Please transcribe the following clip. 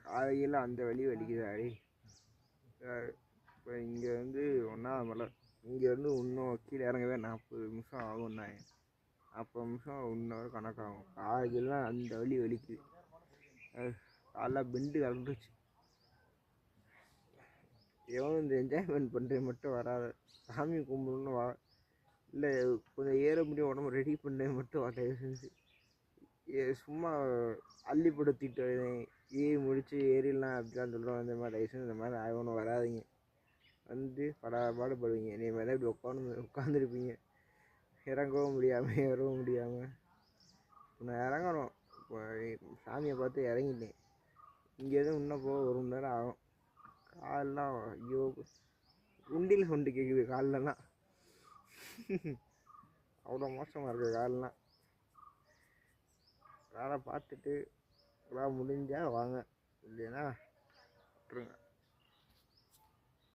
காலையில் அந்த வலி வலிக்குதாடி. இப்போ இங்கே வந்து ஒன்றாவது மலை, இங்கேருந்து இன்னும் கீழே இறங்கவே 40 நிமிஷம் ஆகும்னாங்க. 40 நிமிஷம் 1 ஹவர் கணக்காகும். காலையிலாம் அந்த வலி வலிக்குது. காலைல பெண்டு கலந்துருச்சு. எவனும் இந்த என்ஜாய்மெண்ட் பண்ணுறது மட்டும் வராது. சாமி கும்பிடணுன்னு வா, இல்லை கொஞ்சம் ஏற முடியும் உடம்பு ரெடி பண்ண மட்டும் வா. தயவு செஞ்சு சும்மா அள்ளிப்படுத்திட்டு ஏறி முடிச்சு ஏறிடலாம் அப்படிலாம் சொல்கிறோம். இந்த மாதிரி தயவு செஞ்சு இந்த மாதிரி ஆகணும் வராதிங்க. வந்து பாடுபடுவீங்க. நீ மேலே இப்படி உட்காந்துருப்பீங்க, இறங்கவும் முடியாமல் ஏறவும் முடியாமல். இப்போ நான் இறங்கணும். இப்போ சாமியை பார்த்து இறங்கிட்டேன். இங்கேருந்து இன்னும் போக 1 மணி நேரம் ஆகும். காலெலாம் ஐயோ, உண்டில் சவுண்டு கேட்குது கால்லலாம். அவ்வளோ மோசமாக இருக்குது காலெலாம். வேலை பார்த்துட்டு எல்லாம் முடிஞ்சால் வாங்க, இல்லைன்னா விட்டுருங்க.